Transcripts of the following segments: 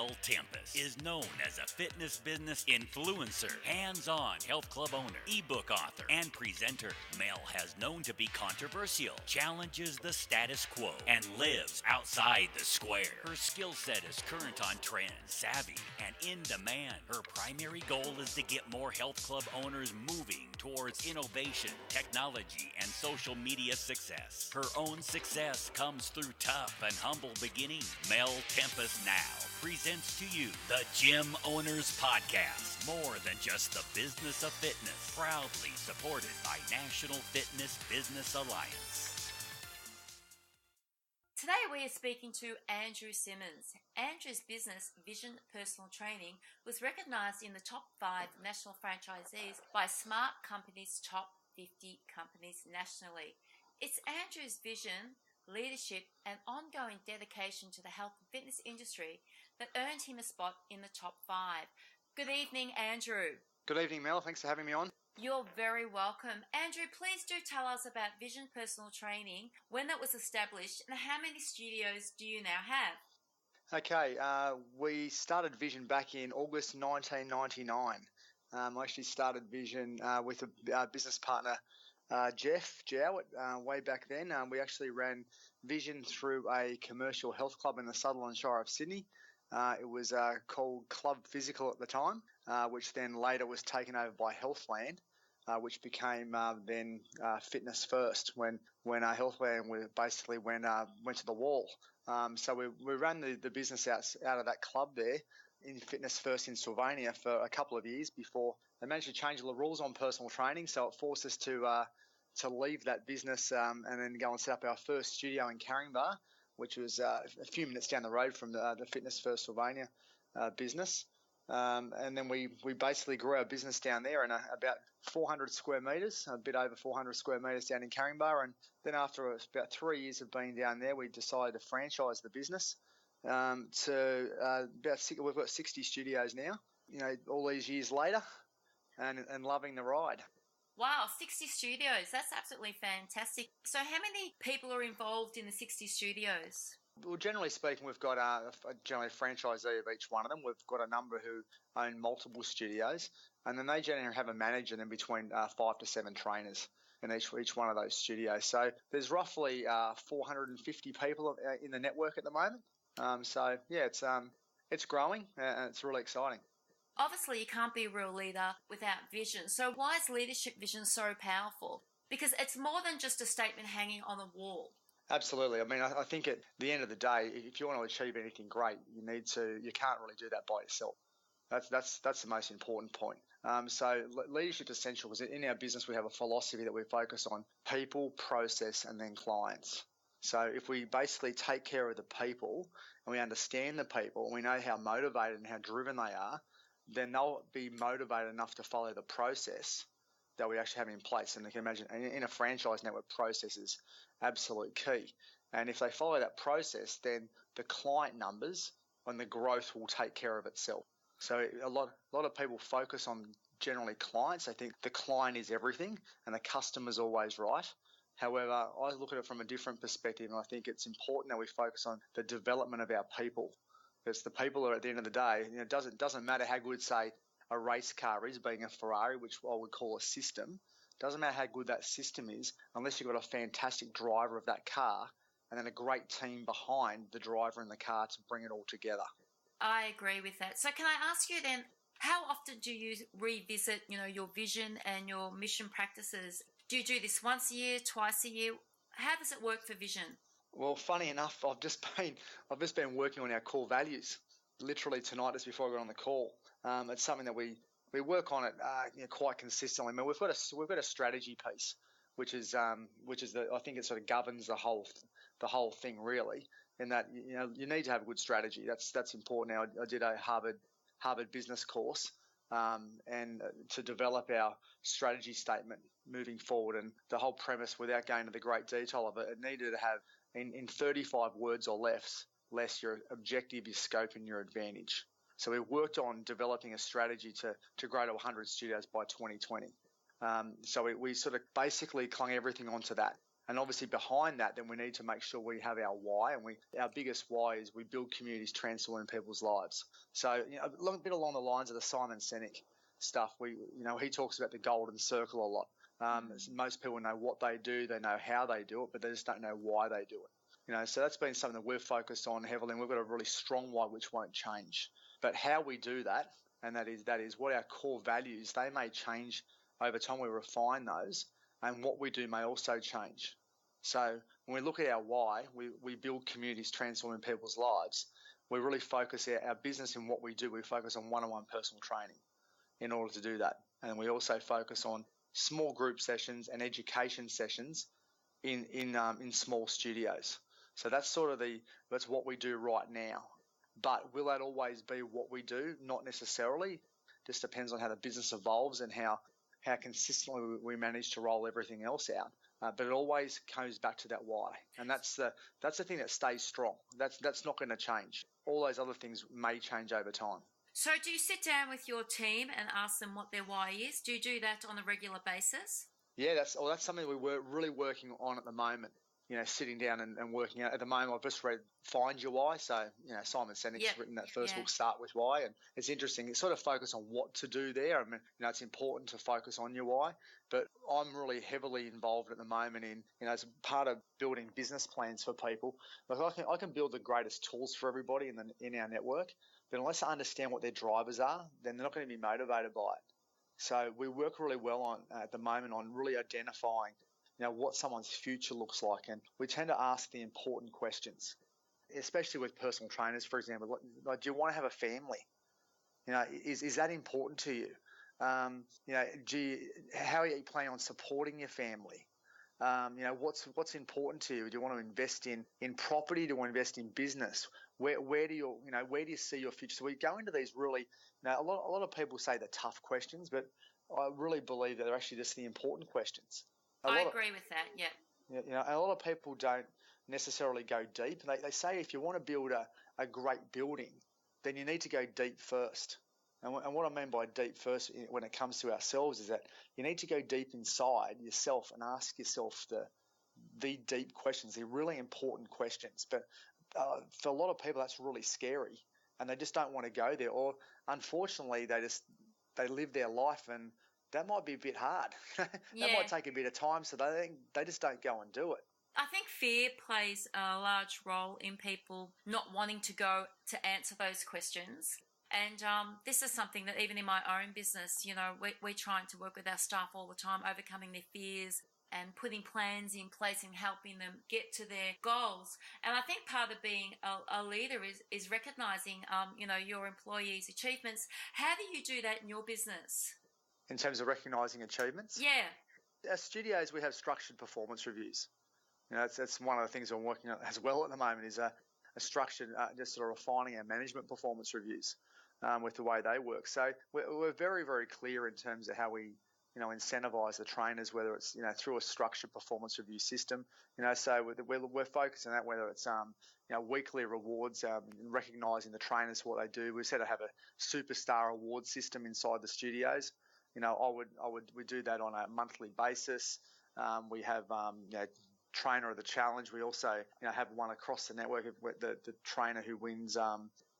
Mel Tempest is known as a fitness business influencer, hands-on health club owner, ebook author, and presenter. Mel has known to be controversial, challenges the status quo, and lives outside the square. Her skill set is current on trend, savvy, and in demand. Her primary goal is to get more health club owners moving towards innovation, technology, and social media success. Her own success comes through tough and humble beginnings. Mel Tempest now presents to you the Gym Owners Podcast, more than just the business of fitness, proudly supported by National Fitness Business Alliance. Today we are speaking to Andrew Simmons. Andrew's business, Vision Personal Training, was recognised in the top 5 national franchisees by Smart Company's top 50 companies nationally. It's Andrew's vision, leadership and ongoing dedication to the health and fitness industry that earned him a spot in the top 5. Good evening, Andrew. Good evening, Mel. Thanks for having me on. You're very welcome. Andrew, please do tell us about Vision Personal Training, when it was established, and how many studios do you now have? Okay, we started Vision back in August 1999. I actually started Vision with a business partner, Jeff Jowett, way back then. We actually ran Vision through a commercial health club in the Sutherland Shire of Sydney. It was called Club Physical at the time, which then later was taken over by Healthland, which became then Fitness First when Healthland basically went to the wall. So we ran the business out of that club there in Fitness First in Sylvania for a couple of years before they managed to change the rules on personal training. So it forced us to leave that business and then go and set up our first studio in Caringbah, which was a few minutes down the road from the Fitness First Sylvania business. And then we basically grew our business down there in about 400 square metres, a bit over 400 square metres down in Caringbah. And then after about 3 years of being down there, we decided to franchise the business. We've got 60 studios now, all these years later, and loving the ride. Wow, 60 studios. That's absolutely fantastic. So how many people are involved in the 60 studios? Well, generally speaking, we've got a franchisee of each one of them. We've got a number who own multiple studios, and then they generally have a manager and then between 5 to 7 trainers in each one of those studios. So there's roughly 450 people in the network at the moment. So yeah, it's growing and it's really exciting. Obviously, you can't be a real leader without vision. So why is leadership vision so powerful? Because it's more than just a statement hanging on the wall. Absolutely. I mean, I think at the end of the day, if you want to achieve anything great, you can't really do that by yourself. That's the most important point. So leadership is essential because in our business, we have a philosophy that we focus on people, process, and then clients. So if we basically take care of the people and we understand the people and we know how motivated and how driven they are, then they'll be motivated enough to follow the process that we actually have in place. And you can imagine in a franchise network, process is absolute key. And if they follow that process, then the client numbers and the growth will take care of itself. So a lot of people focus on generally clients. They think the client is everything and the customer's always right. However, I look at it from a different perspective, and I think it's important that we focus on the development of our people. Because the people are at the end of the day, it doesn't matter how good, say, a race car is, being a Ferrari, which I would call a system. Doesn't matter how good that system is unless you've got a fantastic driver of that car and then a great team behind the driver in the car to bring it all together. I agree with that. So can I ask you then, how often do you revisit, your vision and your mission practices? Do you do this once a year, twice a year? How does it work for vision? Well, funny enough, I've just been working on our core values. Literally tonight, just before I got on the call, it's something that we work on it quite consistently. I mean, we've got a strategy piece, which is I think it sort of governs the whole thing really. In that you need to have a good strategy. That's important. Now I did a Harvard business course, and to develop our strategy statement moving forward, and the whole premise, without going into the great detail of it, it needed to have in 35 words or less your objective, your scope, and your advantage. So we worked on developing a strategy to grow to 100 studios by 2020. So we sort of basically clung everything onto that. And obviously behind that, then we need to make sure we have our why, and our biggest why is we build communities, transforming people's lives. So, a bit along the lines of the Simon Sinek stuff, he talks about the golden circle a lot. Most people know what they do, they know how they do it, but they just don't know why they do it. So that's been something that we've focused on heavily, and we've got a really strong why which won't change. But how we do that, and that is what our core values, they may change over time. We refine those, and what we do may also change. So when we look at our why, we build communities, transforming people's lives. We really focus our business in what we do. We focus on one-on-one personal training in order to do that. And we also focus on small group sessions and education sessions in small studios. So that's that's what we do right now. But will that always be what we do? Not necessarily. Just depends on how the business evolves and how consistently we manage to roll everything else out. But it always comes back to that why, and that's the thing that stays strong. That's not going to change. All those other things may change over time. So do you sit down with your team and ask them what their why is? Do you do that on a regular basis? Yeah, that's something we're really working on at the moment. Sitting down and working out. At the moment, I've just read Find Your Why. So, Simon Sinek's written that first book, Start With Why. And it's interesting. It's sort of focused on what to do there. I mean, it's important to focus on your why. But I'm really heavily involved at the moment in, as part of building business plans for people. Like I can build the greatest tools for everybody in our network. But unless I understand what their drivers are, then they're not going to be motivated by it. So we work really well at the moment on really identifying what someone's future looks like. And we tend to ask the important questions, especially with personal trainers, for example. Like, do you want to have a family? Is that important to you? How are you planning on supporting your family? What's important to you? Do you want to invest in property? Do you want to invest in business? Where do you see your future? So we go into these really, a lot of people say the tough questions, but I really believe that they're actually just the important questions. I agree with that, yeah. A lot of people don't necessarily go deep. They say if you want to build a great building, then you need to go deep first. And what I mean by deep first when it comes to ourselves is that you need to go deep inside yourself and ask yourself the deep questions, the really important questions. But for a lot of people, that's really scary, and they just don't want to go there. Or unfortunately, they live their life, and that might be a bit hard. That might take a bit of time, so they just don't go and do it. I think fear plays a large role in people not wanting to go to answer those questions. And this is something that even in my own business, we're trying to work with our staff all the time, overcoming their fears and putting plans in place and helping them get to their goals. And I think part of being a leader is recognizing, your employees' achievements. How do you do that in your business? In terms of recognising achievements? Yeah. At studios, we have structured performance reviews. That's one of the things I'm working on as well at the moment is a structured, just sort of refining our management performance reviews with the way they work. So we're very, very clear in terms of how we, incentivise the trainers, whether it's, through a structured performance review system. So we're focused on that, whether it's, weekly rewards, recognising the trainers for what they do. We said to have a superstar award system inside the studios. We do that on a monthly basis. We have, trainer of the challenge. We also, have one across the network of the trainer who wins,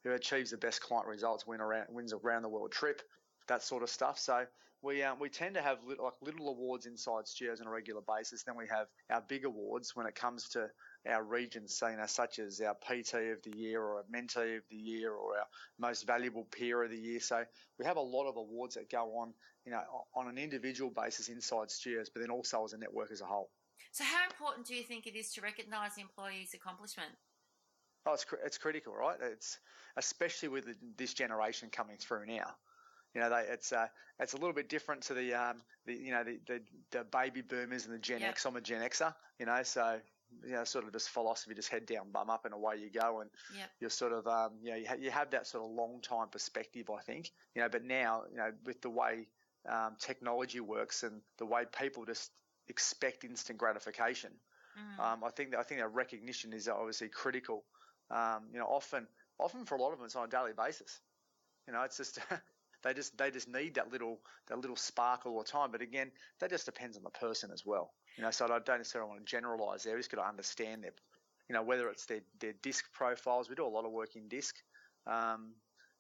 who achieves the best client results, wins a round the world trip, that sort of stuff. So we tend to have little awards inside studios on a regular basis. Then we have our big awards when it comes to our regions, so, such as our PT of the year or our mentee of the year or our most valuable peer of the year. So we have a lot of awards that go on, on an individual basis inside studios, but then also as a network as a whole. So how important do you think it is to recognise the employee's accomplishment? Oh, it's critical, right? It's especially with this generation coming through now. It's a little bit different to the baby boomers and the Gen X. I'm a Gen Xer, so sort of this philosophy, just head down, bum up, and away you go. And you're sort of you have that sort of long time perspective, I think. But now with the way technology works and the way people just expect instant gratification, I think that recognition is obviously critical. Often for a lot of them, it's on a daily basis. It's just They just need that little spark all the time. But again, that just depends on the person as well. So I don't necessarily want to generalise there. We just got to understand their, whether it's their disc profiles. We do a lot of work in disc.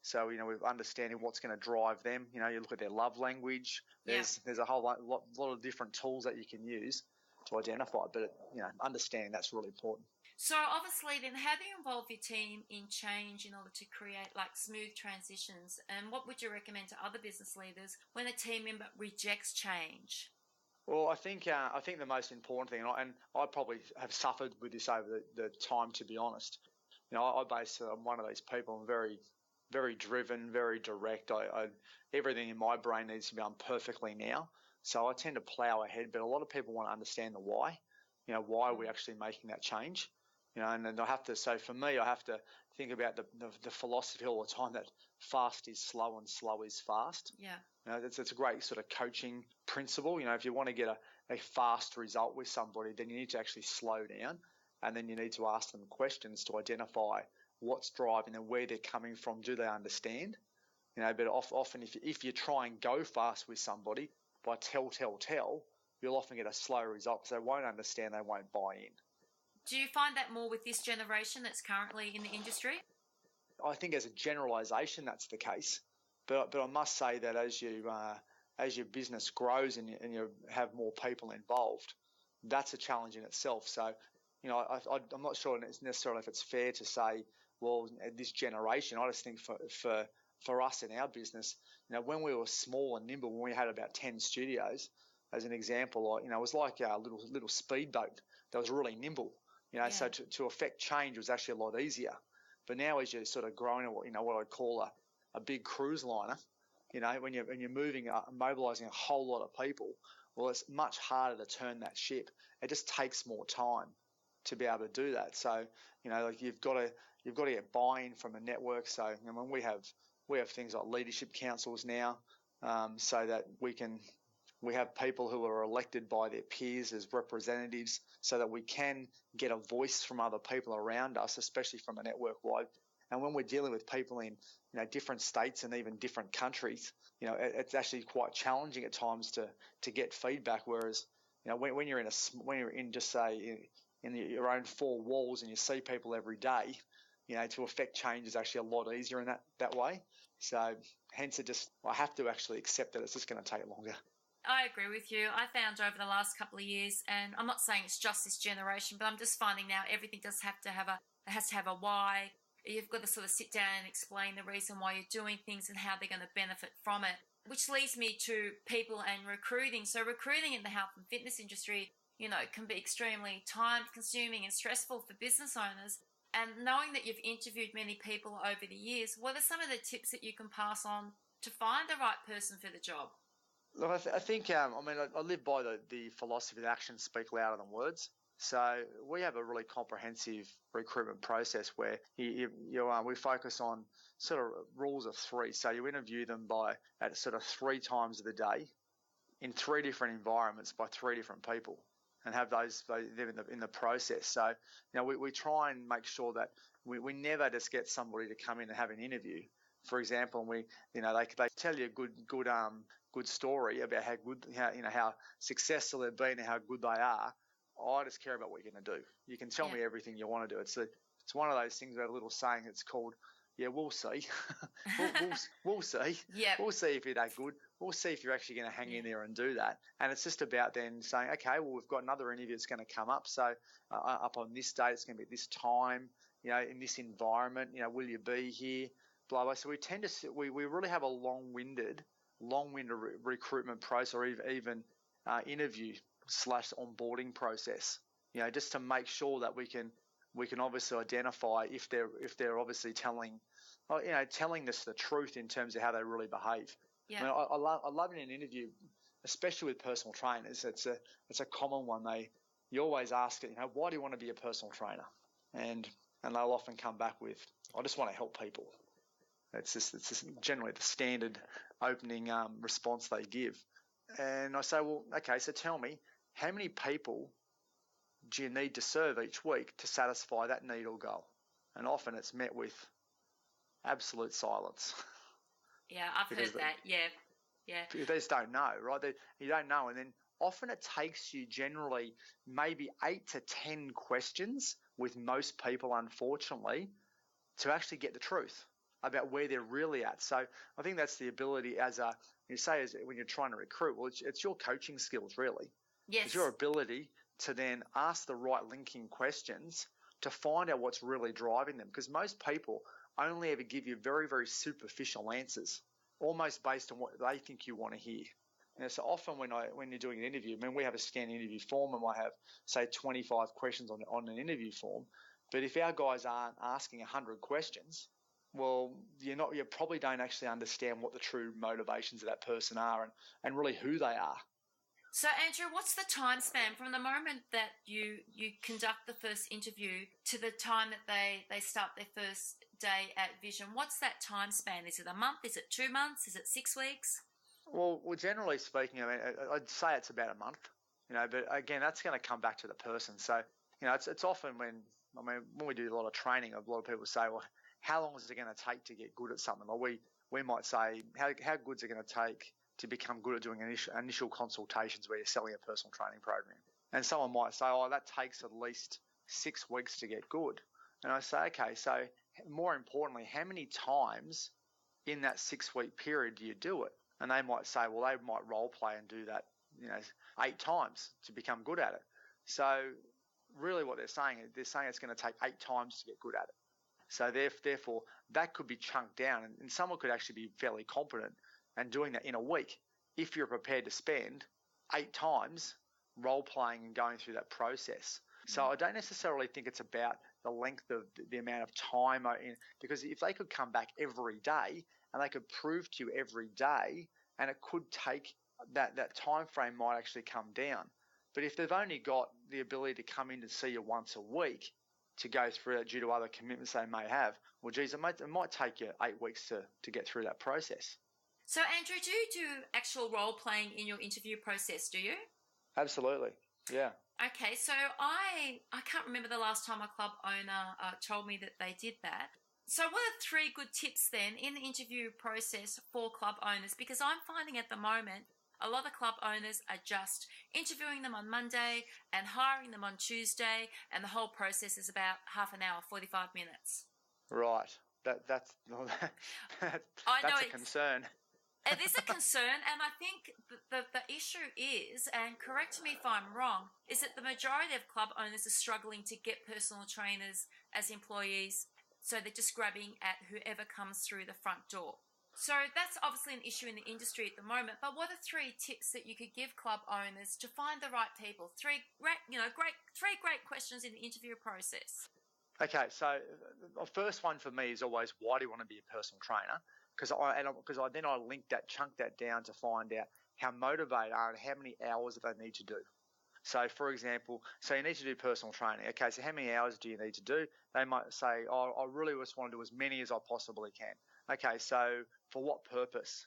So, we're understanding what's going to drive them. You look at their love language. There's a whole lot of different tools that you can use to identify. But, understanding that's really important. So obviously then, how do you involve your team in change in order to create smooth transitions? And what would you recommend to other business leaders when a team member rejects change? Well, I think the most important thing, and I probably have suffered with this over the time, to be honest. I'm one of these people. I'm very, very driven, very direct. Everything in my brain needs to be done perfectly now. So I tend to plow ahead, but a lot of people want to understand the why. Why are we actually making that change? And I have to. So for me, I have to think about the philosophy all the time that fast is slow and slow is fast. Yeah. It's a great sort of coaching principle. If you want to get a fast result with somebody, then you need to actually slow down, and then you need to ask them questions to identify what's driving and where they're coming from. Do they understand? But often if you try and go fast with somebody by tell, you'll often get a slow result because they won't understand, they won't buy in. Do you find that more with this generation that's currently in the industry? I think as a generalisation that's the case, but I must say that as your business grows and you have more people involved, that's a challenge in itself. So, I'm not sure necessarily if it's fair to say, well, this generation. I just think for us in our business, when we were small and nimble, when we had about 10 studios, as an example, it was like a little speedboat that was really nimble. So to affect change was actually a lot easier. But now as you're sort of growing, what I'd call a big cruise liner, when you're mobilising a whole lot of people, well, it's much harder to turn that ship. It just takes more time to be able to do that. So, you've got to get buy-in from a network. So, we have things like leadership councils now, so that we have people who are elected by their peers as representatives so that we can get a voice from other people around us, especially from a network-wide. And when we're dealing with people in different states and even different countries, it's actually quite challenging at times to get feedback. Whereas when you're in just say in your own four walls and you see people every day, to affect change is actually a lot easier in that way. So hence I have to actually accept that it's just going to take longer. I agree with you. I found over the last couple of years, and I'm not saying it's just this generation, but I'm just finding now everything has to have a why. You've got to sort of sit down and explain the reason why you're doing things and how they're going to benefit from it, which leads me to people and recruiting. So recruiting in the health and fitness industry, can be extremely time-consuming and stressful for business owners. And knowing that you've interviewed many people over the years, what are some of the tips that you can pass on to find the right person for the job? Look, I think, I live by the philosophy that actions speak louder than words. So we have a really comprehensive recruitment process where we focus on sort of rules of three. So you interview them at sort of 3 times of the day in 3 different environments by 3 different people, and have those in the process. So we try and make sure that we never just get somebody to come in and have an interview, for example, and they tell you a good story about how successful they've been and how good they are. I just care about what you're going to do. You can tell me everything you want to do. It's one of those things. We have a little saying. It's called, we'll see. we'll see. Yeah. We'll see if you're that good. We'll see if you're actually going to hang in there and do that. And it's just about then saying, okay, well, we've got another interview that's going to come up. So up on this date, it's going to be at this time, in this environment, will you be here? Blah, blah. So we tend to, we really have a long-winded recruitment process, or even interview / onboarding process, just to make sure that we can obviously identify if they're obviously telling us the truth in terms of how they really behave. Yeah. I love in an interview, especially with personal trainers. It's a common one. You always ask it, why do you want to be a personal trainer? And they'll often come back with, I just want to help people. It's just generally the standard opening response they give. And I say, well, okay, so tell me, how many people do you need to serve each week to satisfy that need or goal? And often it's met with absolute silence. Yeah, I've heard that. Yeah. They just don't know, right? You don't know. And then often it takes you generally maybe 8 to 10 questions with most people, unfortunately, to actually get the truth about where they're really at. So I think that's the ability when you're trying to recruit, well, it's your coaching skills, really. Yes. It's your ability to then ask the right linking questions to find out what's really driving them. Because most people only ever give you very, very superficial answers, almost based on what they think you want to hear. So often when you're doing an interview, we have a scanned interview form and I have, say, 25 questions on an interview form. But if our guys aren't asking 100 questions, well, you probably don't actually understand what the true motivations of that person are and really who they are. So, Andrew, what's the time span from the moment that you conduct the first interview to the time that they start their first day at Vision? What's that time span? Is it a month? Is it 2 months? Is it 6 weeks? Well, generally speaking, I'd say it's about a month, but again, that's going to come back to the person. So, it's often when we do a lot of training, a lot of people say, well, how long is it going to take to get good at something? Or we might say, how good is it going to take to become good at doing initial consultations where you're selling a personal training program? And someone might say, oh, that takes at least 6 weeks to get good. And I say, okay, so more importantly, how many times in that 6-week period do you do it? And they might say, well, they might role play and do that, 8 times to become good at it. So really what they're saying it's going to take 8 times to get good at it. So therefore, that could be chunked down, and someone could actually be fairly competent and doing that in a week if you're prepared to spend 8 times role-playing and going through that process. So I don't necessarily think it's about the length of the amount of time, because if they could come back every day and they could prove to you every day, and it could take that time frame might actually come down. But if they've only got the ability to come in to see you once a week to go through that due to other commitments they may have, well, geez, it might take you 8 weeks to get through that process. So, Andrew, do you do actual role-playing in your interview process, do you? Absolutely, yeah. Okay, so I can't remember the last time a club owner told me that they did that. So what are 3 good tips then in the interview process for club owners? Because I'm finding at the moment a lot of club owners are just interviewing them on Monday and hiring them on Tuesday, and the whole process is about half an hour, 45 minutes. Right. That's a concern. It is a concern, and I think the issue is, and correct me if I'm wrong, is that the majority of club owners are struggling to get personal trainers as employees, so they're just grabbing at whoever comes through the front door. So that's obviously an issue in the industry at the moment, but what are 3 tips that you could give club owners to find the right people? 3 great questions in the interview process. Okay, so the first one for me is always, why do you want to be a personal trainer? Because I chunk that down to find out how motivated are and how many hours that they need to do. So, for example, you need to do personal training. Okay, so how many hours do you need to do? They might say, oh, I really just want to do as many as I possibly can. Okay, so for what purpose?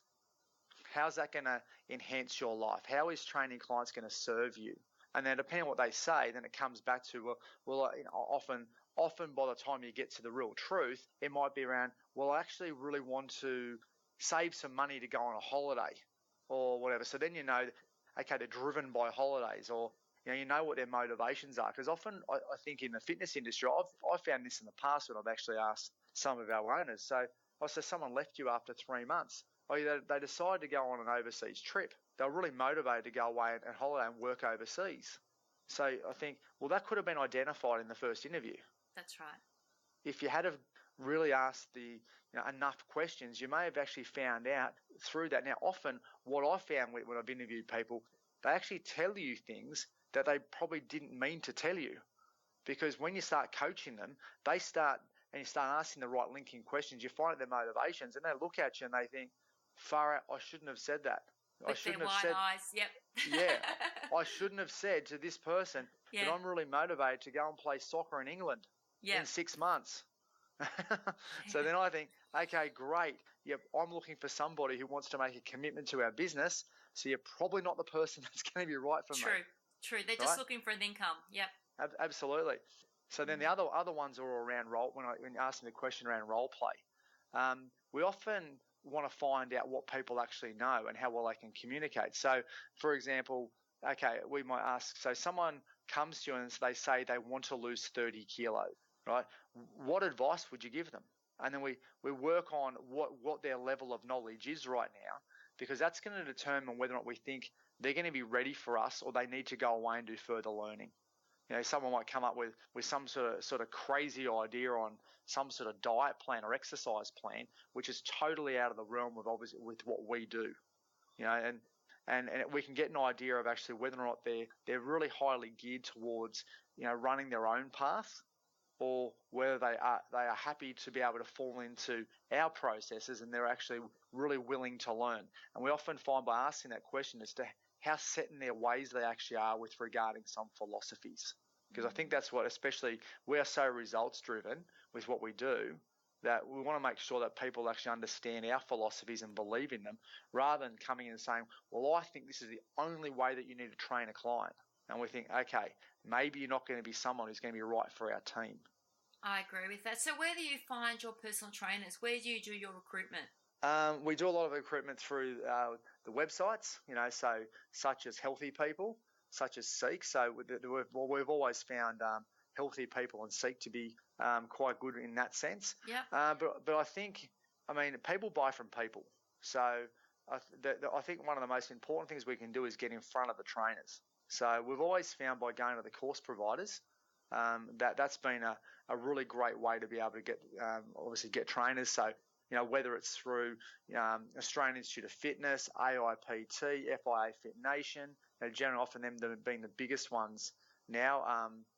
How's that going to enhance your life? How is training clients going to serve you? And then depending on what they say, then it comes back to, often by the time you get to the real truth, it might be around, well, I actually really want to save some money to go on a holiday or whatever. So then okay, they're driven by holidays, or you know what their motivations are. Because often I think in the fitness industry, I've found this in the past when I've actually asked some of our owners. So I said, someone left you after 3 months. They decided to go on an overseas trip. They were really motivated to go away and holiday and work overseas. So I think, well, that could have been identified in the first interview. That's right. If you had have really asked enough questions, you may have actually found out through that. Now, often what I found when I've interviewed people, they actually tell you things that they probably didn't mean to tell you, because when you start coaching them, you start asking the right linking questions, you find out their motivations, and they look at you and they think, far out, I shouldn't have said that. With their wide eyes, yep. Yeah, I shouldn't have said to this person that I'm really motivated to go and play soccer in England in 6 months. So then I think, okay, great. Yep, I'm looking for somebody who wants to make a commitment to our business, so you're probably not the person that's going to be right for me. True. They're just looking for an income. Yep. Absolutely. So then the other ones are around role. When you ask them the question around role play, we often want to find out what people actually know and how well they can communicate. So, for example, okay, we might ask, so someone comes to you and they say they want to lose 30 kilos, right? What advice would you give them? And then we work on what their level of knowledge is right now, because that's going to determine whether or not we think they're going to be ready for us or they need to go away and do further learning. You know, someone might come up with some sort of crazy idea on some sort of diet plan or exercise plan, which is totally out of the realm of obviously with what we do. You know, and we can get an idea of actually whether or not they're really highly geared towards, you know, running their own path, or whether they are happy to be able to fall into our processes and they're actually really willing to learn. And we often find by asking that question as to how set in their ways they actually are with regarding some philosophies. Because I think that's what, especially we are so results driven with what we do, that we want to make sure that people actually understand our philosophies and believe in them, rather than coming in and saying, well, I think this is the only way that you need to train a client. And we think, okay, maybe you're not going to be someone who's going to be right for our team. I agree with that. So where do you find your personal trainers? Where do you do your recruitment? We do a lot of recruitment through the websites, you know, so such as Healthy People, such as Seek. So we've always found Healthy People and Seek to be quite good in that sense. Yeah. But I think, I mean, people buy from people. So I think one of the most important things we can do is get in front of the trainers. So we've always found by going to the course providers, that's been a really great way to be able to get trainers. So, you know, whether it's through Australian Institute of Fitness, AIPT, FIA Fit Nation, you know, generally often them being the biggest ones now,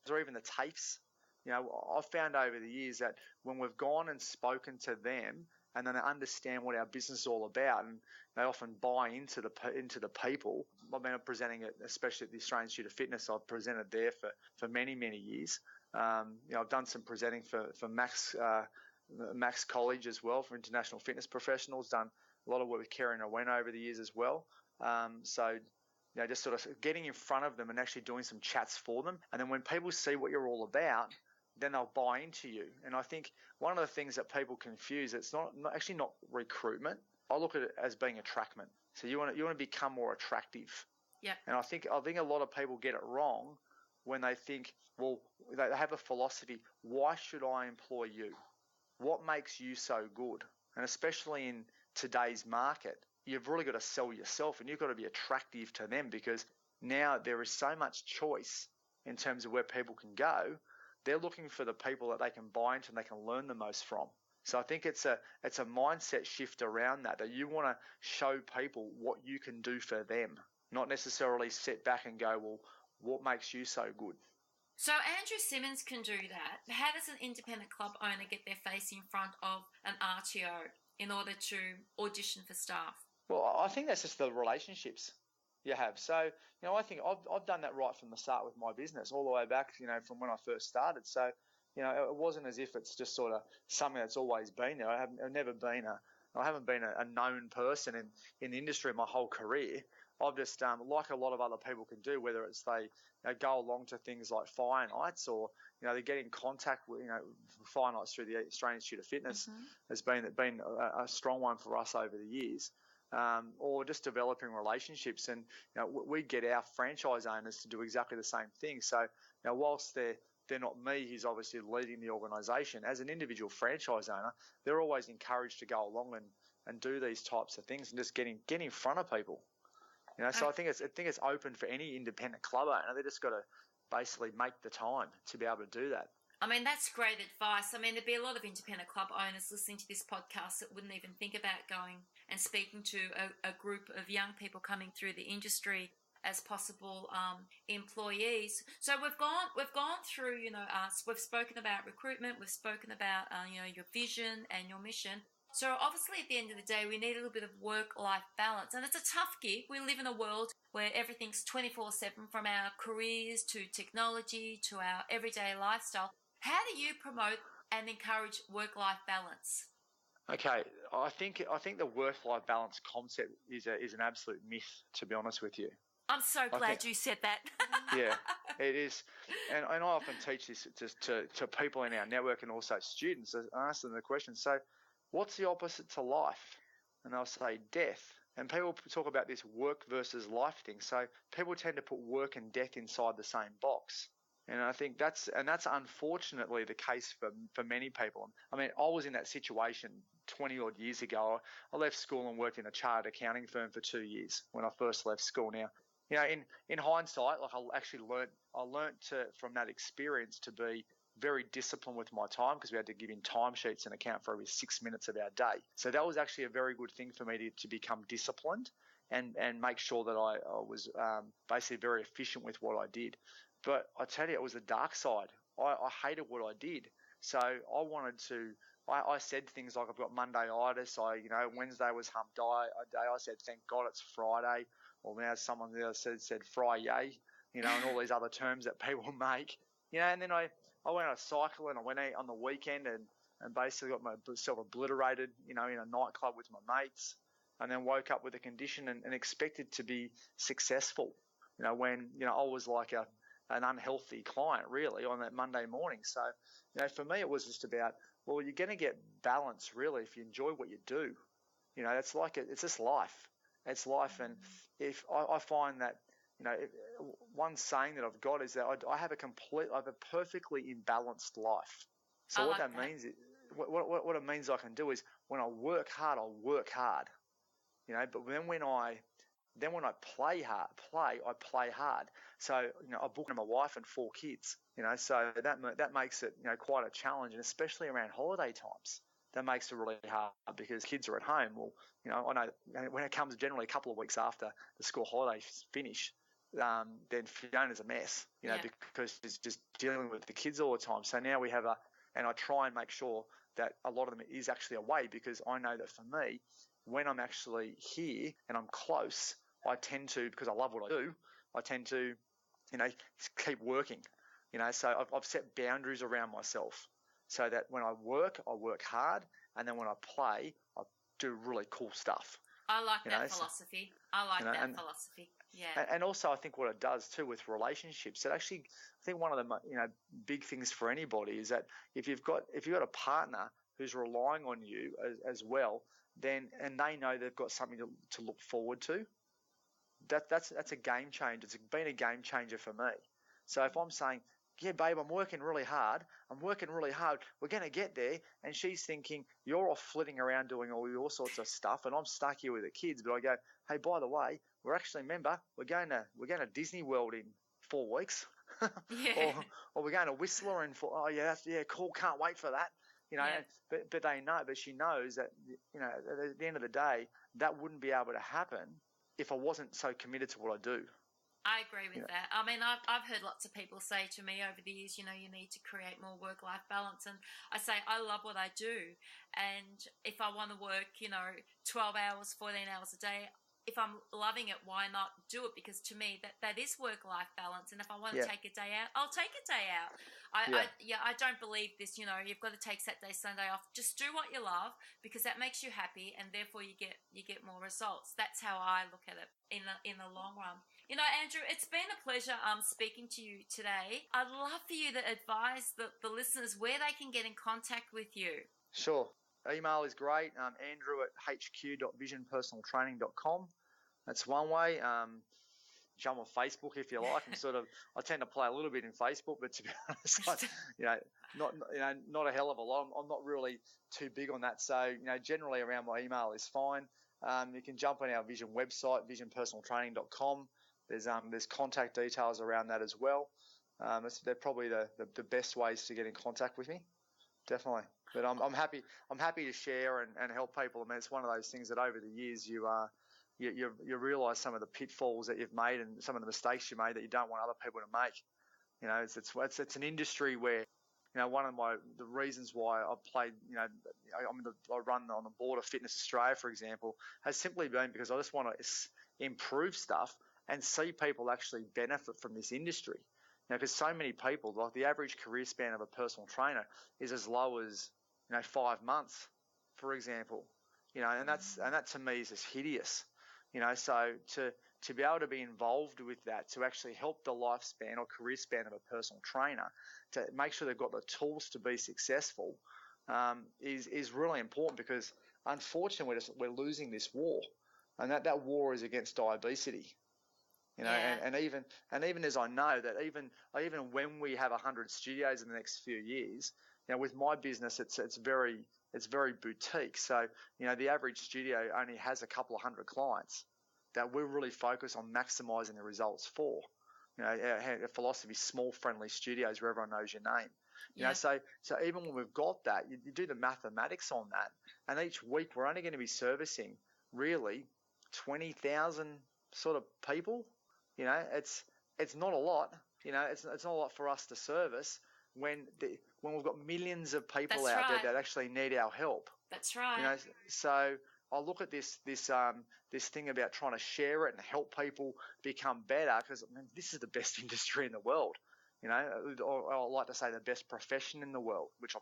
or even the TAFEs. You know, I've found over the years that when we've gone and spoken to them and then they understand what our business is all about, and they often buy into the people. I've been presenting it, especially at the Australian Institute of Fitness. I've presented there for many, many years. You know, I've done some presenting for Max College as well, for international fitness professionals. Done a lot of work with Kerry and Owen over the years as well. So, you know, just sort of getting in front of them and actually doing some chats for them. And then when people see what you're all about, then they'll buy into you. And I think one of the things that people confuse, it's not recruitment. I look at it as being attractment. So you want to become more attractive. Yeah. And I think a lot of people get it wrong when they think, well, they have a philosophy. Why should I employ you? What makes you so good? And especially in today's market, you've really got to sell yourself, and you've got to be attractive to them, because now there is so much choice in terms of where people can go. They're looking for the people that they can buy into and they can learn the most from. So I think it's a mindset shift around that you want to show people what you can do for them, not necessarily sit back and go, well, what makes you so good? So Andrew Simmons can do that. How does an independent club owner get their face in front of an RTO in order to audition for staff? Well, I think that's just the relationships you have. So, you know, I think I've done that right from the start with my business, all the way back, you know, from when I first started. So, you know, it wasn't as if it's just sort of something that's always been there. I haven't been a known person in the industry my whole career. I've just, like a lot of other people can do, whether it's they go along to things like fire nights, or, you know, they get in contact with, you know, fire nights through the Australian Institute of Fitness has been a strong one for us over the years. Or just developing relationships. And, you know, we get our franchise owners to do exactly the same thing. So, you know, whilst they're not me who's obviously leading the organisation, as an individual franchise owner, they're always encouraged to go along and do these types of things and just get in front of people. You know, so I think it's open for any independent club owner. They just got to basically make the time to be able to do that. I mean, that's great advice. I mean, there'd be a lot of independent club owners listening to this podcast that wouldn't even think about going and speaking to a group of young people coming through the industry as possible employees. So we've gone through, you know, we've spoken about recruitment, we've spoken about, you know, your vision and your mission. So obviously at the end of the day, we need a little bit of work-life balance. And it's a tough gig. We live in a world where everything's 24/7, from our careers to technology to our everyday lifestyle. How do you promote and encourage work-life balance? Okay, I think the work-life balance concept is an absolute myth, to be honest with you. I'm so glad you said that. Yeah, it is. And I often teach this to people in our network and also students. I ask them the question, so what's the opposite to life? and they'll say death. And people talk about this work versus life thing. So people tend to put work and death inside the same box. And I think that's unfortunately the case for many people. I mean, I was in that situation 20 odd years ago. I left school and worked in a chartered accounting firm for 2 years when I first left school. Now, in hindsight, like I learned from that experience to be very disciplined with my time, because we had to give in timesheets and account for every 6 minutes of our day. So that was actually a very good thing for me to become disciplined and make sure that I was basically very efficient with what I did. But I tell you, it was the dark side. I hated what I did. So I wanted to, I said things like, I've got Monday-itis. Wednesday was hump day. I said, thank God it's Friday. Or now someone else said Friday, and all these other terms that people make. And then I went on a cycle and I went out on the weekend and basically got myself obliterated, in a nightclub with my mates, and then woke up with a condition and expected to be successful, when, I was like an unhealthy client really on that Monday morning. So, for me, it was just about, well, you're going to get balance really if you enjoy what you do. It's just life. It's life. And if I find that, one saying that I've got is that I have a perfectly imbalanced life. So what that means is, what it means I can do is, when I work hard, I'll work hard, but then when I play hard, I play hard. So, I book my wife and 4 kids, so that makes it, quite a challenge, and especially around holiday times. That makes it really hard because kids are at home. Well, I know when it comes generally a couple of weeks after the school holidays finish, then Fiona's a mess, because she's just dealing with the kids all the time. So now we have and I try and make sure that a lot of them is actually away, because I know that for me, when I'm actually here and I'm close, I tend to, because I love what I do, I tend to, keep working, so I've set boundaries around myself so that when I work hard, and then when I play, I do really cool stuff. I like that philosophy. Philosophy. Yeah. And also, I think what it does too with relationships, it actually, I think one of the big things for anybody is that if you've got a partner who's relying on you as well, then, and they know they've got something to look forward to, that's a game changer. It's been a game changer for me. So if I'm saying, yeah, babe, I'm working really hard, we're going to get there, and she's thinking, you're off flitting around doing all sorts of stuff, and I'm stuck here with the kids, but I go, hey, by the way, we're going to Disney World in 4 weeks, yeah. or we're going to Whistler in 4, oh yeah, cool, can't wait for that, but they know, but she knows that, at the end of the day, that wouldn't be able to happen if I wasn't so committed to what I do. I agree with that. I mean, I've heard lots of people say to me over the years, you need to create more work-life balance. And I say, I love what I do. And if I want to work, 12 hours, 14 hours a day, if I'm loving it, why not do it? Because to me, that is work-life balance. And if I want to take a day out, I'll take a day out. I don't believe this, you've got to take Saturday, Sunday off. Just do what you love, because that makes you happy, and therefore you get more results. That's how I look at it in the long run. Andrew, it's been a pleasure speaking to you today. I'd love for you to advise the listeners where they can get in contact with you. Sure. Email is great, andrew@hq.visionpersonaltraining.com. That's one way. Jump on Facebook if you like. I tend to play a little bit in Facebook, but to be honest, not a hell of a lot. I'm not really too big on that. So, generally around my email is fine. You can jump on our Vision website, visionpersonaltraining.com. There's contact details around that as well. They're probably the best ways to get in contact with me. Definitely. But I'm happy to share and help people. I mean, it's one of those things that over the years you realise some of the pitfalls that you've made and some of the mistakes you made that you don't want other people to make. It's an industry where, one of the reasons why I played, I run on the board of Fitness Australia, for example, has simply been because I just want to improve stuff and see people actually benefit from this industry. Because so many people, like the average career span of a personal trainer is as low as 5 months, for example. And that to me is just hideous. So to be able to be involved with that, to actually help the lifespan or career span of a personal trainer, to make sure they've got the tools to be successful, is really important, because unfortunately, we're losing this war, and that war is against diabetes. And even as I know that even when we have 100 studios in the next few years, with my business, it's very boutique. So the average studio only has a couple of hundred clients that we really focus on maximising the results for. Our philosophy is small, friendly studios where everyone knows your name. So even when we've got that, you do the mathematics on that, and each week we're only going to be servicing really 20,000 sort of people. It's not a lot. It's not a lot for us to service when we've got millions of people That's out right. there that actually need our help. That's right. So I look at this thing about trying to share it and help people become better, because this is the best industry in the world. Or I like to say the best profession in the world, which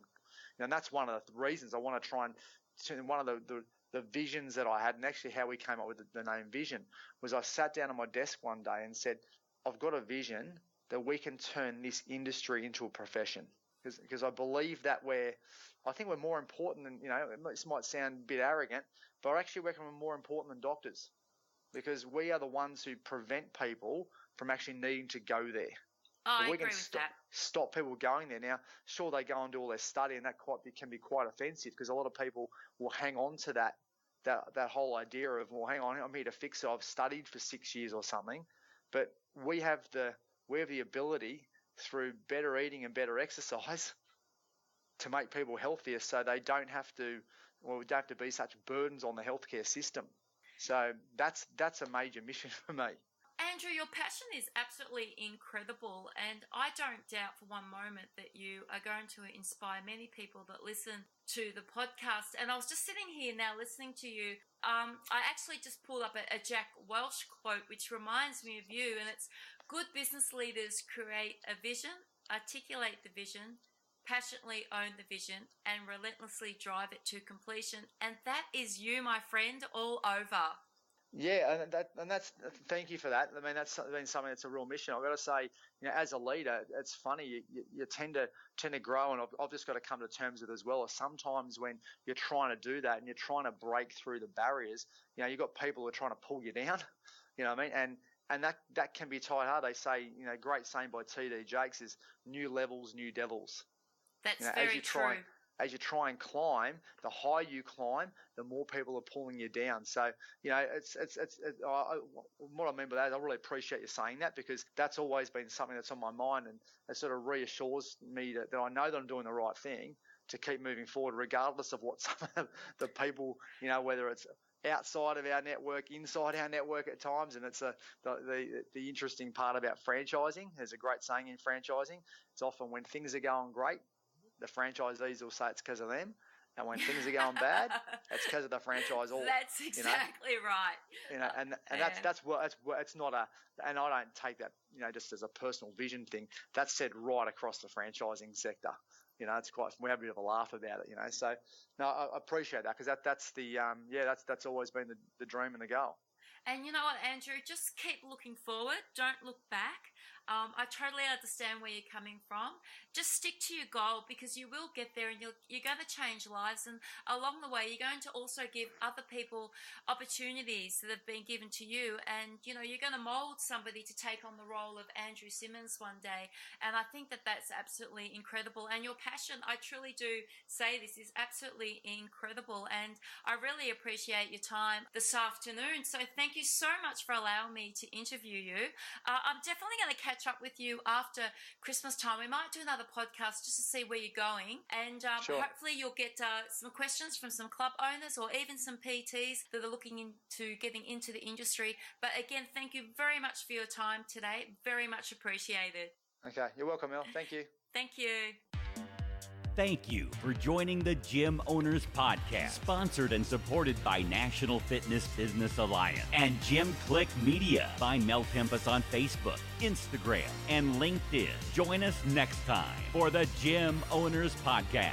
and that's one of the reasons I want to try and one of the visions that I had, and actually how we came up with the name Vision, was I sat down at my desk one day and said, I've got a vision that we can turn this industry into a profession, because I believe that I think we're more important than, this might sound a bit arrogant, but I actually reckon we're more important than doctors, because we are the ones who prevent people from actually needing to go there. I we agree can with that. stop people going there. Now, sure, they go and do all their study, and that can be quite offensive, because a lot of people will hang on to that whole idea of, well, hang on, I'm here to fix it. I've studied for 6 years or something. But we have the ability through better eating and better exercise to make people healthier, so they don't have to be such burdens on the healthcare system. So that's a major mission for me. Andrew, your passion is absolutely incredible, and I don't doubt for one moment that you are going to inspire many people that listen to the podcast. And I was just sitting here now listening to you. I actually just pulled up a Jack Welch quote, which reminds me of you, and it's, good business leaders create a vision, articulate the vision, passionately own the vision, and relentlessly drive it to completion. And that is you, my friend, all over. Yeah, and that's thank you for that. I mean, that's been something that's a real mission. I've got to say, as a leader, it's funny, you tend to grow, and I've just got to come to terms with it as well. Sometimes when you're trying to do that and you're trying to break through the barriers, you've got people who are trying to pull you down. You know what I mean? And that can be tight hard. They say, great saying by T.D. Jakes is, new levels, new devils. That's very true. As you try and climb, the higher you climb, the more people are pulling you down. So, what I mean by that is I really appreciate you saying that, because that's always been something that's on my mind, and it sort of reassures me that I know that I'm doing the right thing to keep moving forward, regardless of what some of the people, whether it's outside of our network, inside our network at times. And it's the interesting part about franchising. There's a great saying in franchising. It's often when things are going great, the franchisees will say it's because of them, and when things are going bad, it's because of the franchisor. That's exactly right. And that's it's not and I don't take that just as a personal vision thing. That's said right across the franchising sector. It's quite, we have a bit of a laugh about it. So no, I appreciate that, because that's always been the dream and the goal. And you know what, Andrew, just keep looking forward. Don't look back. I totally understand where you're coming from. Just stick to your goal, because you will get there, and you're going to change lives. And along the way, you're going to also give other people opportunities that have been given to you. And, you're going to mold somebody to take on the role of Andrew Simmons one day. And I think that that's absolutely incredible. And your passion, I truly do say this, is absolutely incredible. And I really appreciate your time this afternoon. So thank you so much for allowing me to interview you. I'm definitely going to catch up with you after Christmas time. We might do another podcast just to see where you're going, and Sure. Hopefully you'll get some questions from some club owners or even some PTs that are looking into getting into the industry. But again, thank you very much for your time today. Very much appreciated. Okay, you're welcome, Mel. Thank you. Thank you. Thank you for joining the Gym Owners Podcast, sponsored and supported by National Fitness Business Alliance and Gym Click Media. Find Mel Tempest on Facebook, Instagram, and LinkedIn. Join us next time for the Gym Owners Podcast.